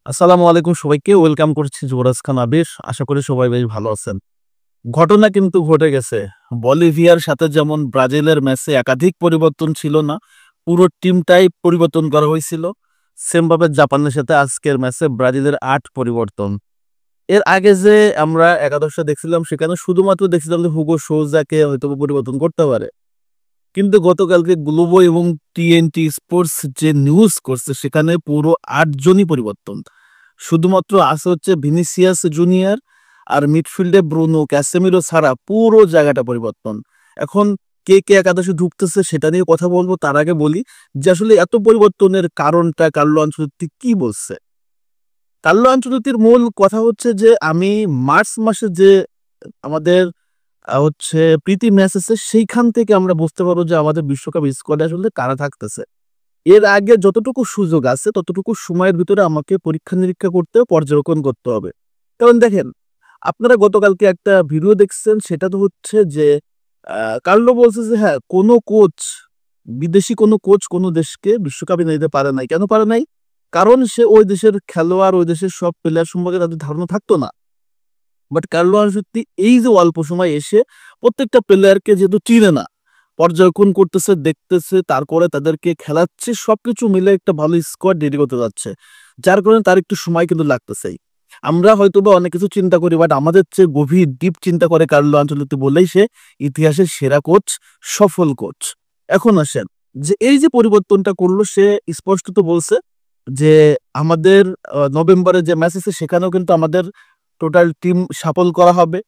আসসালামু আলাইকুম সবাইকে ওয়েলকাম করছি যুবরাজ খান আবির। আশা করি সবাই বেশ ভালো আছেন। ঘটনা কিন্তু ঘটে গেছে। বলিভিয়ার সাথে যেমন ব্রাজিলের ম্যাচে একাধিক পরিবর্তন ছিল না, পুরো টিমটাই পরিবর্তন করা হয়েছিল। সেম ভাবে জাপানের সাথে আজকের ম্যাচে ব্রাজিলের ৮ পরিবর্তন। এর আগে যে আমরা একাদশটা দেখছিলাম সেখানে শুধুমাত্র দেখছিলাম যে হুগো সোজাকে হয়তো পরিবর্তন করতে পারে, কিন্তু গতকালকে গ্লোবো এবং টিএনটি স্পোর্টস যে নিউজ করছে সেখানে পুরো ৮ জনই পরিবর্তন। শুধুমাত্র আছে হচ্ছে ভিনিসিয়াস জুনিয়র আর মিডফিল্ডে ব্রুনো ক্যাসেমিরো ছাড়া পুরো জায়গাটা পরিবর্তন। এখন কে কে একাদশে ঢুকতেছে সেটা নিয়ে কথা বলবো, তার আগে বলি যে আসলে এত পরিবর্তনের কারণটা কার্লো আনচেলত্তি কি বলছে। কার্লো আনচেলত্তির মূল কথা হচ্ছে যে আমি মার্চ মাসে যে আমাদের হচ্ছে প্রীতি ম্যাচ আছে সেইখান থেকে আমরা বুঝতে পারবো যে আমাদের বিশ্বকাপ স্কোয়াডে আসলে কারা থাকতেছে। এর আগে যতটুকু সুযোগ আছে ততটুকু সময়ের ভিতরে আমাকে পরীক্ষা নিরীক্ষা করতে পর্যবেক্ষণ করতে হবে। কারণ দেখেন, আপনারা গতকালকে একটা ভিডিও দেখছেন, সেটা তো হচ্ছে যে কার্লো বলছে যে হ্যাঁ কোনো কোচ, বিদেশি কোনো কোচ কোনো দেশকে বিশ্বকাপে নিতে পারে নাই। কেন পারে নাই? কারণ সে ওই দেশের খেলোয়াড়, ওই দেশের সব প্লেয়ার সম্পর্কে তাদের ধারণা থাকতো না। বাট কার্লো আনচেলত্তি এই যে অল্প সময় এসে প্রত্যেকটা প্লেয়ারকে যেহেতু চিনে না, পর্যবেক্ষণ করতেছে, দেখতেছে, তারপরে তাদেরকে খেলাচ্ছে, সবকিছু মিলে একটা ভালো স্কোয়াড রেডি করতে যাচ্ছে, যার কারণে তার একটু সময় কিন্তু লাগতেছেই। আমরা হয়তো বা অনেক কিছু চিন্তা করি, বাট আমাদের চেয়ে গভীর ডিপ চিন্তা করে কার্লো আনচেলত্তি, বলেই সে ইতিহাসের সেরা কোচ, সফল কোচ। এখন আসেন যে এই যে পরিবর্তনটা করলো, সে স্পষ্টত বলছে যে আমাদের নভেম্বরে যে ম্যাচ আছে সেখানেও কিন্তু আমাদের টোটাল টিম শাফল করা হবে,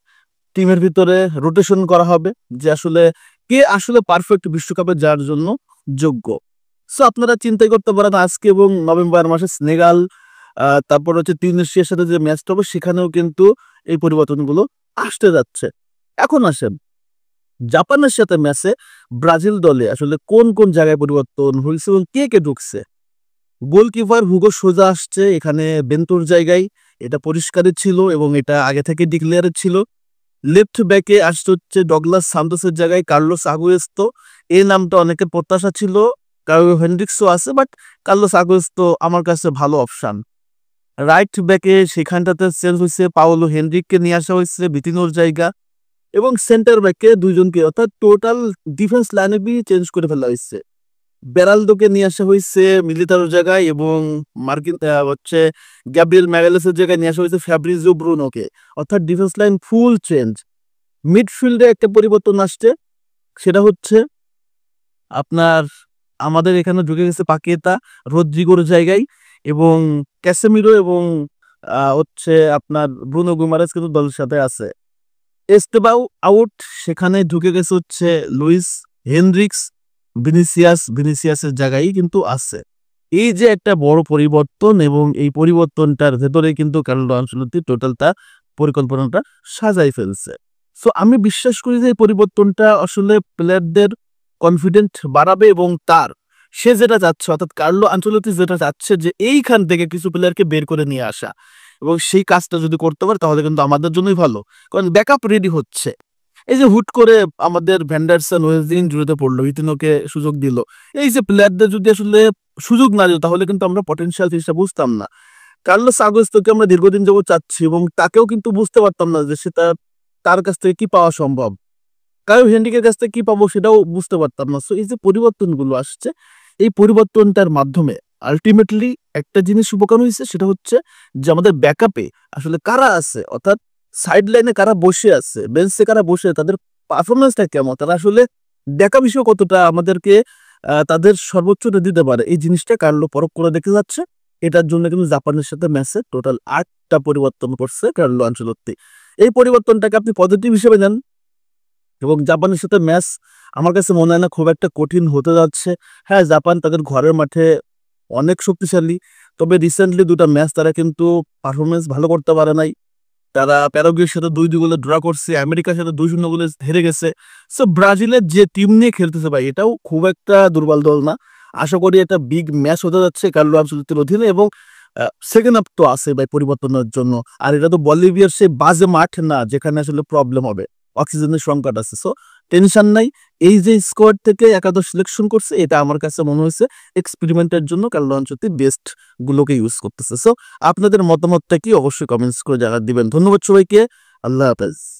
টিমের ভিতরে রোটেশন করা হবে, যে আসলে কে আসলে পারফেক্ট বিশ্বকাপে যাওয়ার জন্য যোগ্য। সো আপনারা চিন্তাই করতে পারেন আজকে এবং নভেম্বর মাসে সেনেগাল, তারপর হচ্ছে তিউনিসিয়ার সাথে যে ম্যাচটা হবে সেখানেও কিন্তু এই পরিবর্তনগুলো আসতে যাচ্ছে। এখন আসেন জাপানের সাথে ম্যাচে ব্রাজিল দলে আসলে কোন কোন জায়গায় পরিবর্তন হয়েছে এবং কে কে ঢুকছে। গোলকিপার হুগো সোজা আসছে এখানে বেন্তুর জায়গায়, এটা পরিষ্কারই ছিল এবং এটা আগে থেকে ডিক্লেয়ার ছিল। লেফট ব্যাকে আসতে হচ্ছে ডগলাস সান্তোসের জায়গায় কার্লোস আগুয়েস্তো। এই নামটা অনেকের প্রত্যাশা ছিল, কার্লো হেনরিক্সও আছে, বাট কার্লোস আগুয়েস্তো আমার কাছে ভালো অপশন। রাইট ব্যাকে সেখানটাতে চেঞ্জ হয়েছে, পাওলো হেনরিককে নিয়ে আসা হয়েছে ভিতিনোর জায়গা, এবং সেন্টার ব্যাকে দুইজনকে, অর্থাৎ টোটাল ডিফেন্স লাইনে চেঞ্জ করে ফেলা হয়েছে। বেরালদোকে নিয়ে আসা হয়েছে মিলিতারোর জায়গায় এবং মার্কিন হচ্ছে গ্যাব্রিয়েল ম্যাগালেসের জায়গায় নিয়ে আসা হয়েছে ফ্যাব্রিজিও ব্রুনোকে, অর্থাৎ ডিফেন্স লাইন ফুল চেঞ্জ। মিডফিল্ডে একটা পরিবর্তন আসছে, সেটা হচ্ছে আপনার আমাদের এখানে ঢুকে গেছে পাকেতা রদ্রিগোর জায়গায়, এবং ক্যাসেমিরো এবং হচ্ছে আপনার ব্রুনো গুমারেস কিন্তু দলের সাথে আছে। এস্তেবাও আউট, সেখানে ঢুকে গেছে হচ্ছে লুইস হেনরিক্স। ভিনিসিয়াসের জায়গায় কিন্তু আছে। এই যে একটা বড় পরিবর্তন, এবং এই পরিবর্তনটার ভেতরে কিন্তু কার্লো আনচেলত্তি টোটাল তার পরিকল্পনাটা সাজাই ফেলছে। সো আমি বিশ্বাস করি যে এই পরিবর্তনটা আসলে প্লেয়ারদের কনফিডেন্ট বাড়াবে, এবং সে যেটা চাচ্ছে, অর্থাৎ কার্লো আনচেলত্তি যেটা চাচ্ছে যে এইখান থেকে কিছু প্লেয়ারকে বের করে নিয়ে আসা, এবং সেই কাজটা যদি করতে পারে তাহলে কিন্তু আমাদের জন্যই ভালো। কারণ ব্যাকআপ রেডি হচ্ছে। এই যে হুট করে আমাদের ভ্যান্ডারসন ওয়েস্ট ইনজুরিতে পড়লো, ইতিনোকে সুযোগ দিল, এই যে প্লেয়ারদের যদি আসলে সুযোগ না দিত তাহলে কিন্তু আমরা পটেনশিয়াল জিনিসটা বুঝতাম না। কার্লোস আগুয়েস্তোকে আমরা দীর্ঘদিন যাবত চাচ্ছি, এবং তাকেও কিন্তু বুঝতে পারতাম না যে সেটা তার কাছ থেকে কি পাওয়া সম্ভব, কারো হেনরিকের কাছ থেকে কি পাবো সেটাও বুঝতে পারতাম না। সো এই যে পরিবর্তনগুলো আসছে, এই পরিবর্তনটার মাধ্যমে আলটিমেটলি একটা জিনিস উপকার হয়েছে, সেটা হচ্ছে যে আমাদের ব্যাকআপে আসলে কারা আছে, অর্থাৎ সাইড লাইনে কারা বসে আছে, বেঞ্চে কারা বসে, তাদের পারফরমেন্সটা কেমন, তারা আসলে ব্যাকআপ হিসেবে কতটা আমাদেরকে তাদের সর্বোচ্চটা দিতে পারে, এই জিনিসটা কার্লো পরখ করে দেখে যাচ্ছে। এটার জন্য কিন্তু জাপানের সাথে ম্যাচে টোটাল 8টা পরিবর্তন করছে কার্লো আনচেলত্তি। এই পরিবর্তনটাকে আপনি পজিটিভ হিসেবে নেন, এবং জাপানের সাথে ম্যাচ আমার কাছে মনে হয় না খুব একটা কঠিন হতে যাচ্ছে। হ্যাঁ, জাপান তাদের ঘরের মাঠে অনেক শক্তিশালী, তবে রিসেন্টলি দুটা ম্যাচ তারা কিন্তু পারফরমেন্স ভালো করতে পারে নাই। তারা প্যারাগুয়ের সাথে 2-2 গোলে ড্র করছে, আমেরিকার সাথে 2-0 গোলে হেরে গেছে। সো ব্রাজিলের যে টিম নিয়ে খেলতেছে ভাই, এটাও খুব একটা দুর্বল দল না। আশা করি একটা বিগ ম্যাচ হতে যাচ্ছে কার্লো আনচেলত্তির অধীনে, এবং সেকেন্ড হাফ তো আছে ভাই পরিবর্তনের জন্য। আর এটা তো বলিভিয়ার সেই বাজে মাঠ না যেখানে আসলে প্রবলেম হবে, অক্সিজেনের সংকট আছে। সো টেনশন নাই। এই যে স্কোয়াড থেকে একাদশ সিলেকশন করছে এটা আমার কাছে মনে হয়েছে এক্সপেরিমেন্টের জন্য কার্লো আনচেলত্তি বেস্ট গুলোকে ইউজ করতেছে। সো আপনাদের মতামতটা কি অবশ্যই কমেন্টস করে জানাতে দিবেন। ধন্যবাদ সবাইকে। আল্লাহ হাফেজ।